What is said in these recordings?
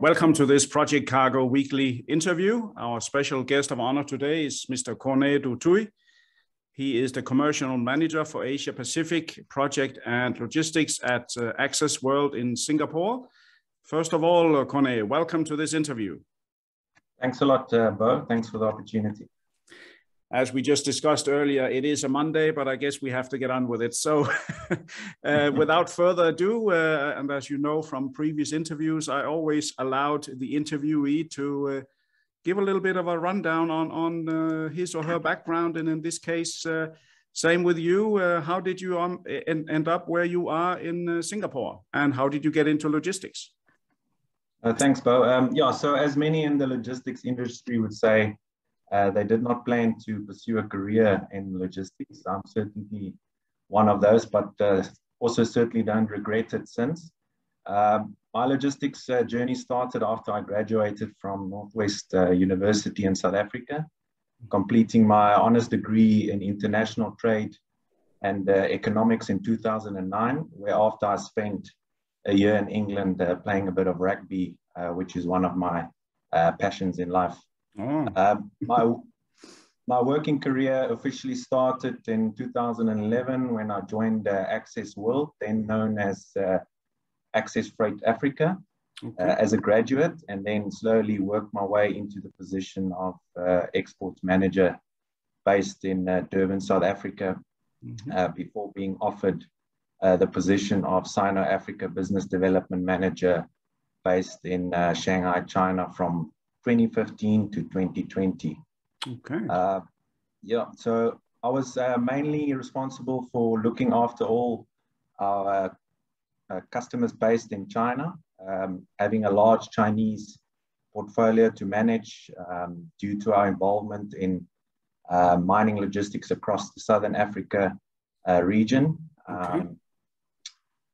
Welcome to this Project Cargo weekly interview. Our special guest of honor today is Mr. Corne du Toit. He is the commercial manager for Asia Pacific Project and Logistics at Access World in Singapore. First of all, Corne, welcome to this interview. Thanks a lot, Bo. Thanks for the opportunity. As we just discussed earlier, it is a Monday, but I guess we have to get on with it. So without further ado, and as you know from previous interviews, I always allowed the interviewee to give a little bit of a rundown on his or her background. And in this case, same with you. How did you end up where you are in Singapore? And how did you get into logistics? Thanks, Bo. So as many in the logistics industry would say, they did not plan to pursue a career in logistics. I'm certainly one of those, but also certainly don't regret it since. My logistics journey started after I graduated from Northwest University in South Africa, completing my honours degree in international trade and economics in 2009, where after I spent a year in England playing a bit of rugby, which is one of my passions in life. Oh. My working career officially started in 2011 when I joined Access World, then known as Access Freight Africa, as a graduate, and then slowly worked my way into the position of exports manager based in Durban, South Africa, before being offered the position of Sino-Africa Business Development Manager based in Shanghai, China from 2015 to 2020. Okay. So I was mainly responsible for looking after all our customers based in China, having a large Chinese portfolio to manage due to our involvement in mining logistics across the Southern Africa region,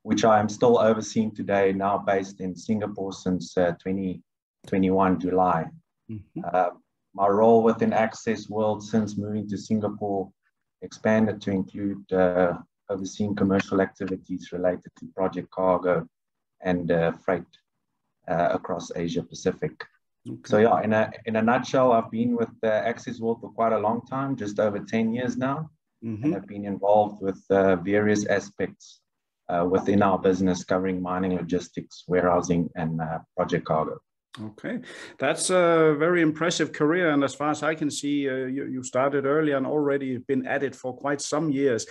which I am still overseeing today, now based in Singapore since 2021 July. My role within Access World since moving to Singapore expanded to include overseeing commercial activities related to project cargo and freight across Asia Pacific. So yeah, in a nutshell, I've been with Access World for quite a long time, just over 10 years now, and I've been involved with various aspects within our business covering mining logistics, warehousing, and project cargo. Okay, that's a very impressive career. And as far as I can see, you started early and already been at it for quite some years.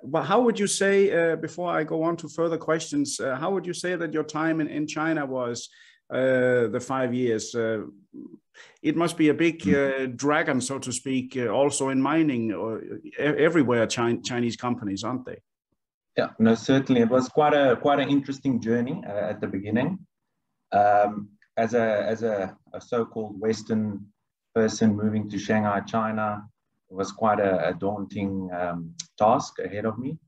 But how would you say, before I go on to further questions, how would you say that your time in China was, the 5 years? It must be a big dragon, so to speak, also in mining or everywhere, Chinese companies, aren't they? Yeah, no, certainly. It was quite an interesting journey at the beginning. As a so-called Western person moving to Shanghai, China, it was quite a daunting task ahead of me.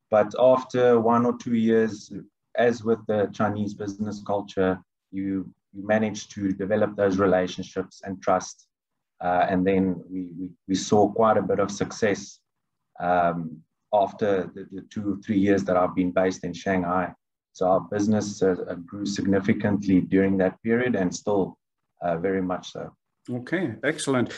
But after 1 or 2 years, as with the Chinese business culture, you manage to develop those relationships and trust. And then we saw quite a bit of success after the 2 or 3 years that I've been based in Shanghai. So our business grew significantly during that period and still very much so. Okay, excellent.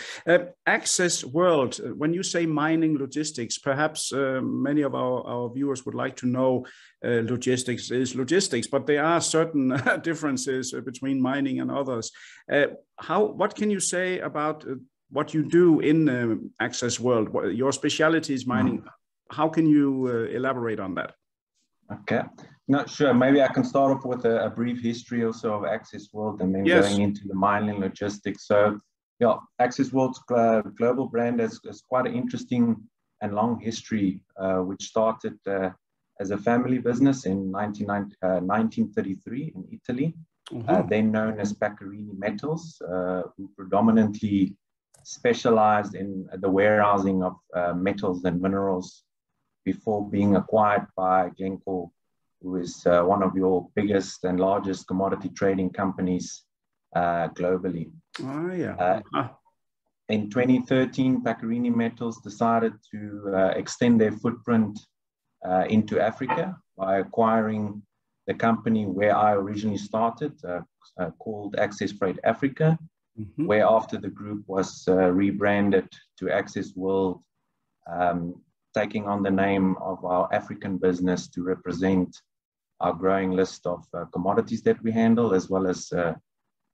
Access World, when you say mining logistics, perhaps many of our viewers would like to know logistics is logistics, but there are certain differences between mining and others. What can you say about what you do in Access World? Your specialty is mining. How can you elaborate on that? Okay, not sure. Maybe I can start off with a brief history also of Access World and then going into the mining logistics. So, yeah, Access World's global brand has quite an interesting and long history, which started as a family business in 1933 in Italy, then known as Paccarini Metals, who predominantly specialized in the warehousing of metals and minerals before being acquired by Glencore, who is one of your biggest and largest commodity trading companies globally. Oh, yeah. In 2013, Paccarini Metals decided to extend their footprint into Africa by acquiring the company where I originally started, called Access Freight Africa, where after the group was rebranded to Access World, taking on the name of our African business to represent our growing list of commodities that we handle, as well as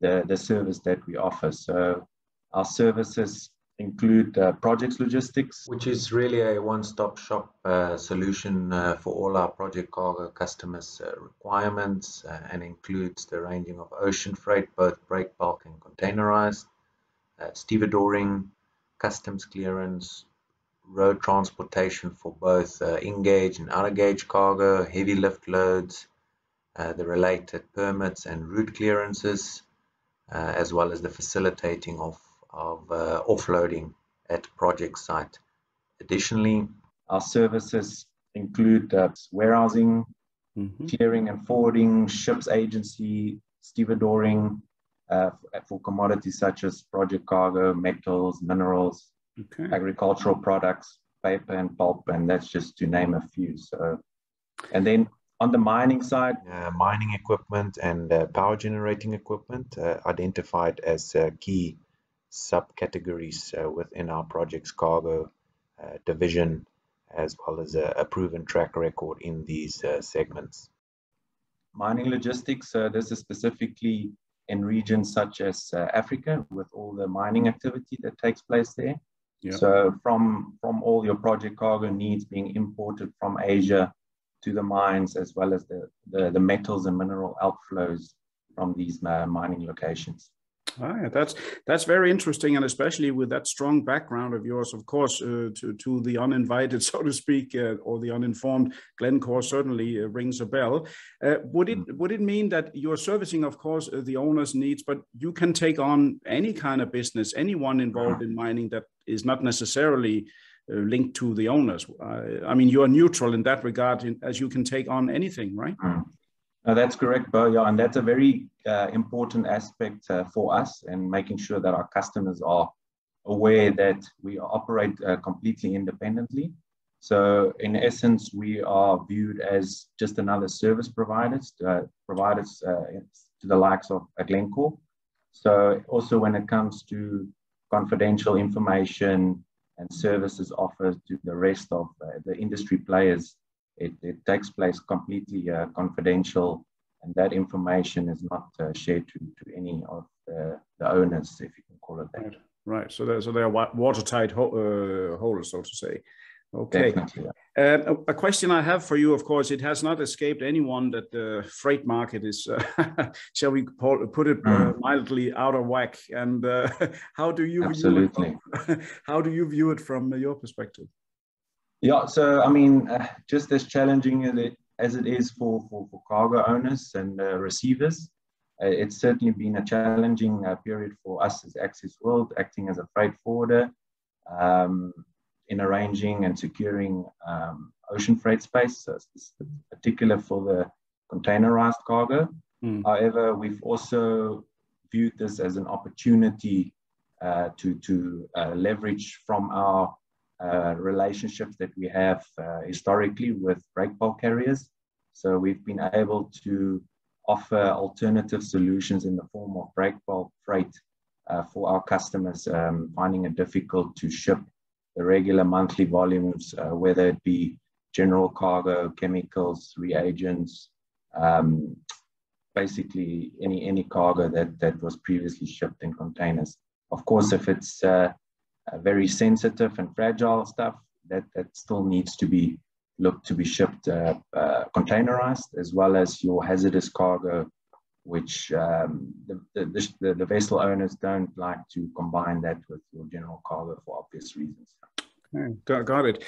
the service that we offer. So our services include projects logistics, which is really a one-stop shop solution for all our project cargo customers' requirements, and includes the ranging of ocean freight, both break bulk and containerized, stevedoring, customs clearance, road transportation for both in-gauge and out-of-gauge cargo, heavy lift loads, the related permits and route clearances, as well as the facilitating of offloading at project site. Additionally, our services include warehousing, clearing and forwarding, ships agency, stevedoring for commodities such as project cargo, metals, minerals, agricultural products, paper and pulp, and that's just to name a few. So, and then on the mining side, mining equipment and power generating equipment identified as key subcategories within our projects cargo division, as well as a proven track record in these segments. Mining logistics, this is specifically in regions such as Africa, with all the mining activity that takes place there. Yeah. So from all your project cargo needs being imported from Asia to the mines, as well as the metals and mineral outflows from these mining locations. That's very interesting, and especially with that strong background of yours, of course, to the uninvited, so to speak, or the uninformed, Glencore certainly rings a bell. Would it mean that you're servicing, of course, the owner's needs, but you can take on any kind of business, anyone involved in mining that is not necessarily linked to the owners? I mean, you are neutral in that regard, as you can take on anything, right? No, that's correct, Bo. Yeah, and that's a very important aspect for us, and making sure that our customers are aware that we operate completely independently. So in essence, we are viewed as just another service providers to the likes of Glencore. So also when it comes to confidential information and services offered to the rest of the industry players, it takes place completely confidential, and that information is not shared to any of the owners, if you can call it that. Right. So they are watertight holes, so to say. Okay. Definitely, yeah. A question I have for you, of course, it has not escaped anyone that the freight market is, shall we put it mildly, out of whack. And how do you view it from your perspective? Yeah, so I mean, just as challenging as it is for cargo owners and receivers, it's certainly been a challenging period for us as Access World, acting as a freight forwarder, in arranging and securing ocean freight space, particularly for the containerized cargo. However, we've also viewed this as an opportunity to leverage from our relationships that we have historically with break bulk carriers. So we've been able to offer alternative solutions in the form of break bulk freight for our customers, finding it difficult to ship the regular monthly volumes, whether it be general cargo, chemicals, reagents, basically any cargo that was previously shipped in containers. Of course, if it's very sensitive and fragile stuff, that still needs to be looked to be shipped containerized, as well as your hazardous cargo, which the vessel owners don't like to combine that with your general cargo for obvious reasons. Okay, got it.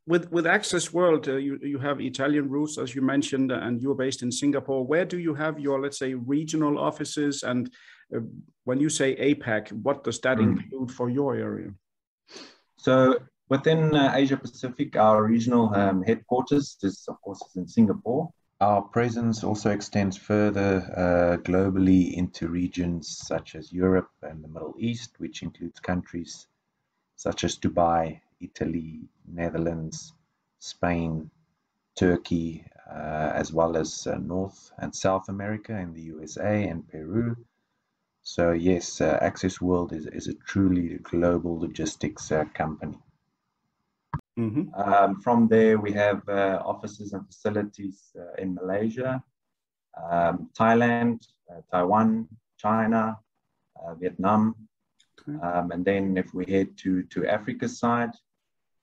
With Access World, you have Italian roots, as you mentioned, and you're based in Singapore. Where do you have your, let's say, regional offices? And when you say APAC, what does that include for your area? So within Asia Pacific, our regional headquarters is, of course, in Singapore. Our presence also extends further globally into regions such as Europe and the Middle East, which includes countries such as Dubai, Italy, Netherlands, Spain, Turkey, as well as North and South America in the USA and Peru. So yes, Access World is a truly global logistics company. Mm-hmm. From there, we have offices and facilities in Malaysia, Thailand, Taiwan, China, Vietnam. Okay. And then if we head to Africa's side,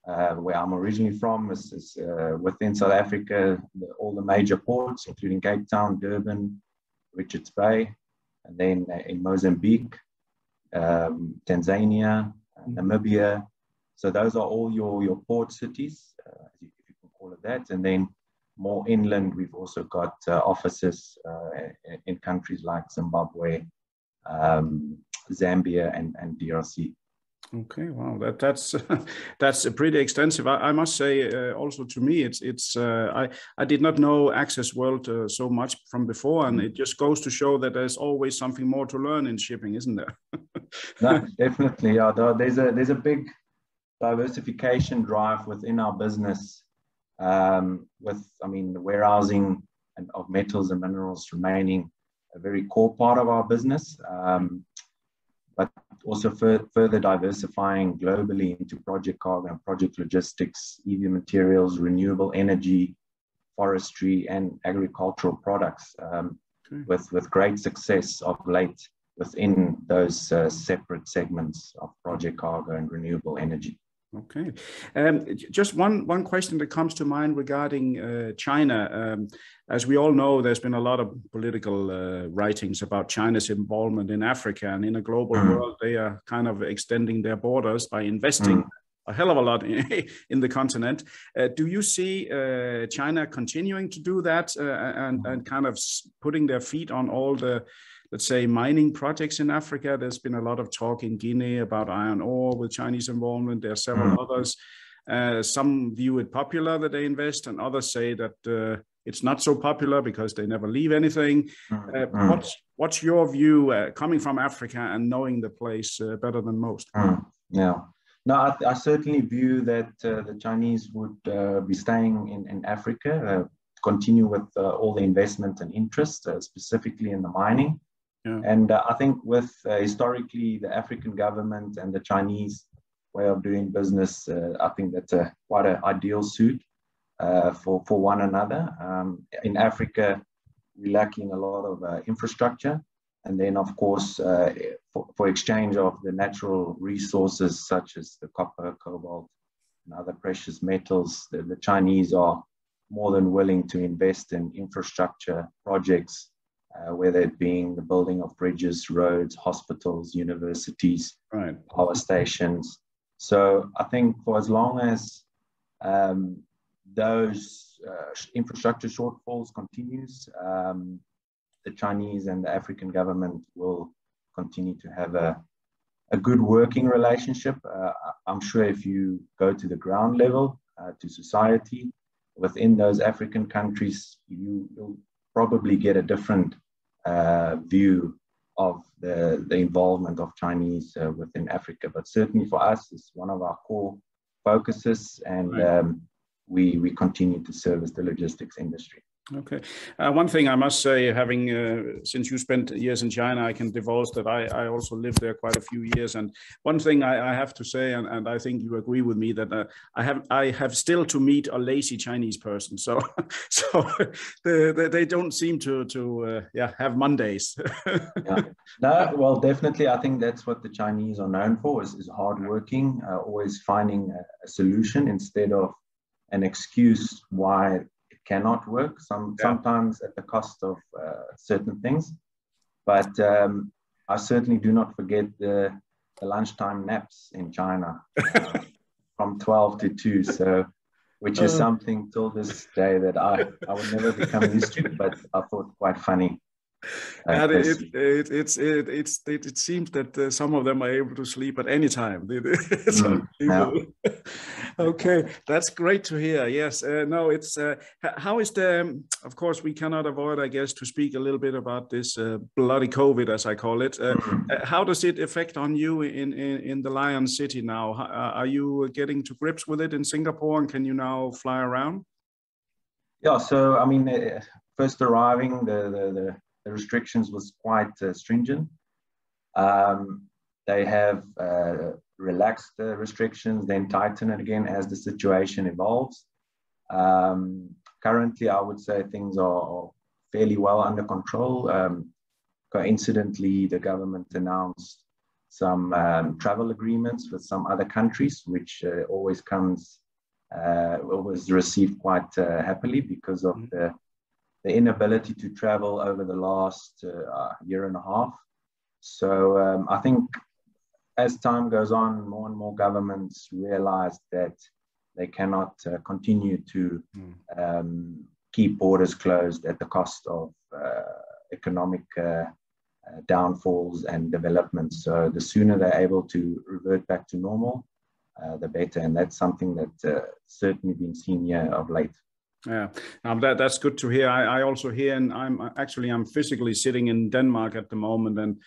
where I'm originally from, is within South Africa, all the major ports, including Cape Town, Durban, Richards Bay, and then in Mozambique, Tanzania, Namibia. So those are all your port cities, if you can call it that. And then more inland, we've also got offices in countries like Zimbabwe, Zambia, and DRC. Okay, wow, that's that's pretty extensive. I must say, also to me, I did not know Access World so much from before, and it just goes to show that there's always something more to learn in shipping, isn't there? No, definitely, yeah. There's a big diversification drive within our business. The warehousing of metals and minerals remaining a very core part of our business. But also further diversifying globally into project cargo and project logistics, EV materials, renewable energy, forestry, and agricultural products, with great success of late within those separate segments of project cargo and renewable energy. Okay. Just one question that comes to mind regarding China. As we all know, there's been a lot of political writings about China's involvement in Africa, and in a global world, they are kind of extending their borders by investing a hell of a lot in the continent. Do you see China continuing to do that and kind of putting their feet on all the, let's say, mining projects in Africa? There's been a lot of talk in Guinea about iron ore with Chinese involvement. There are several others. Some view it popular that they invest, and others say that it's not so popular because they never leave anything. What's your view coming from Africa and knowing the place better than most? Yeah. No, I certainly view that the Chinese would be staying in Africa, continue with all the investment and interest, specifically in the mining. Yeah. And I think with historically the African government and the Chinese way of doing business, I think that's quite an ideal suit for one another. In Africa, we're lacking a lot of infrastructure. And then, of course, for exchange of the natural resources such as the copper, cobalt, and other precious metals, the Chinese are more than willing to invest in infrastructure projects, whether it being the building of bridges, roads, hospitals, universities, power stations. So I think for as long as those infrastructure shortfalls continues, the Chinese and the African government will continue to have a good working relationship. I'm sure if you go to the ground level, to society within those African countries, you'll probably get a different view of the involvement of Chinese within Africa. But certainly for us, it's one of our core focuses, and we continue to service the logistics industry. Okay. One thing I must say, having since you spent years in China, I can divulge that I also lived there quite a few years. And one thing I have to say, and I think you agree with me, that I have still to meet a lazy Chinese person. So they don't seem to have Mondays. Yeah. No, well, definitely, I think that's what the Chinese are known for, is hardworking, always finding a solution instead of an excuse why cannot work, sometimes at the cost of certain things. But I certainly do not forget the lunchtime naps in China from 12 to 2, so which is something till this day that I will never become used to, but I thought quite funny. It seems that some of them are able to sleep at any time. Okay, that's great to hear. Yes, no, it's how is the? Of course, we cannot avoid, I guess, to speak a little bit about this bloody COVID, as I call it. How does it affect on you in the Lion City now? Are you getting to grips with it in Singapore, and can you now fly around? Yeah, so I mean, first arriving, the restrictions was quite stringent. They have relaxed the restrictions, then tighten it again as the situation evolves. Currently, I would say things are fairly well under control. Coincidentally, the government announced some travel agreements with some other countries, which always was received quite happily because of the inability to travel over the last year and a half. So I think as time goes on, more and more governments realize that they cannot continue to keep borders closed at the cost of economic downfalls and developments. So the sooner they're able to revert back to normal, the better. And that's something that certainly been seen here of late. Yeah, that's good to hear. I also hear, and I'm physically sitting in Denmark at the moment,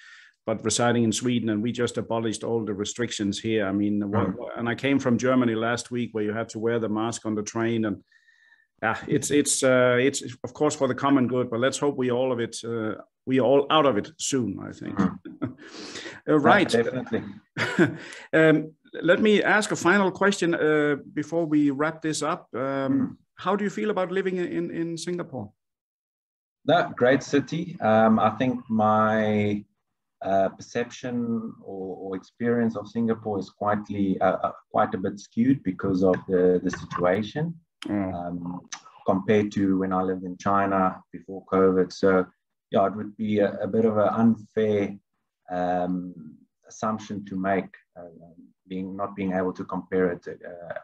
but residing in Sweden, and we just abolished all the restrictions here. I mean, and I came from Germany last week, where you had to wear the mask on the train, and it's of course for the common good. But let's hope we are all out of it soon, I think. Right. Yeah, definitely. Let me ask a final question before we wrap this up. How do you feel about living in Singapore? Great city. I think my perception or experience of Singapore is quite a bit skewed because of the situation compared to when I lived in China before COVID. So yeah, it would be a bit of an unfair assumption to make, not being able to compare it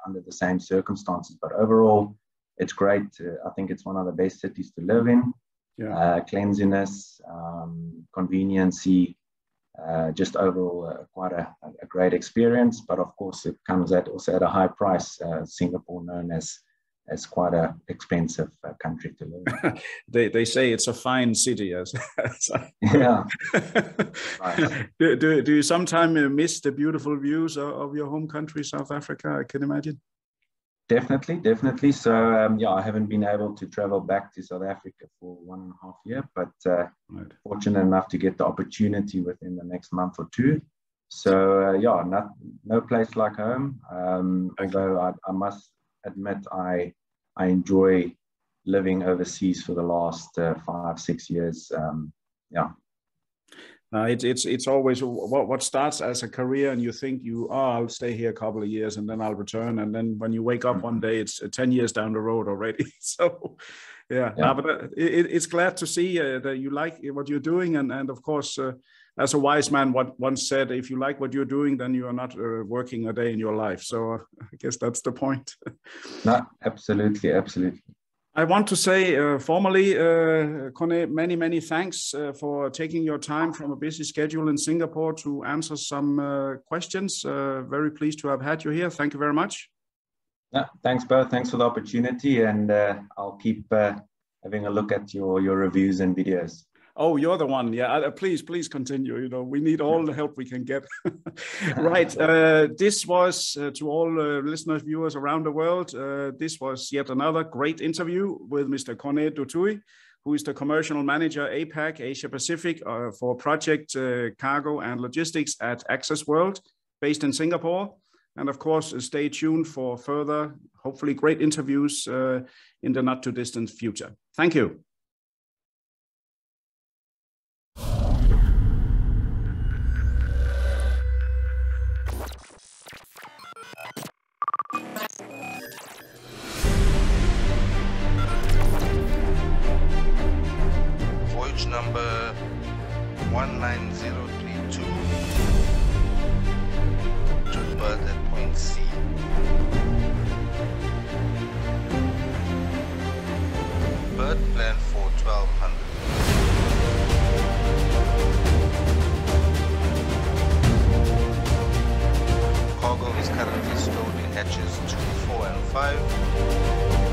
under the same circumstances. But overall, it's great. I think it's one of the best cities to live in. Yeah. Cleanliness, conveniency, just overall quite a great experience. But of course, it comes also at a high price. Singapore known as quite an expensive country to live in. They say it's a fine city. Yeah. Right. Do you sometimes miss the beautiful views of your home country, South Africa? I can imagine. Definitely. So yeah, I haven't been able to travel back to South Africa for 1.5 years, but right. Fortunate enough to get the opportunity within the next month or two. So yeah, no place like home. Although I must admit I enjoy living overseas for the last 5-6 years. Yeah. It's always what starts as a career, and you think I'll stay here a couple of years and then I'll return, and then when you wake up one day, it's 10 years down the road already. So yeah. But it's glad to see that you like what you're doing, and of course, as a wise man once said, if you like what you're doing, then you are not working a day in your life. So I guess that's the point. No, absolutely. I want to say formally, Corne, many thanks for taking your time from a busy schedule in Singapore to answer some questions. Very pleased to have had you here. Thank you very much. Yeah, thanks, Bo. Thanks for the opportunity, and I'll keep having a look at your reviews and videos. Oh, you're the one. Yeah, please continue. You know, we need all the help we can get. Right. This was to all listeners, viewers around the world. This was yet another great interview with Mr. Corne Toit, who is the commercial manager APAC Asia Pacific for project cargo and logistics at Access World, based in Singapore. And of course, stay tuned for further, hopefully great interviews in the not too distant future. Thank you. Voyage number 19032 to berth at point C. Berth plan for 1200. Cargo is currently stored in hatches 2, 4 and 5.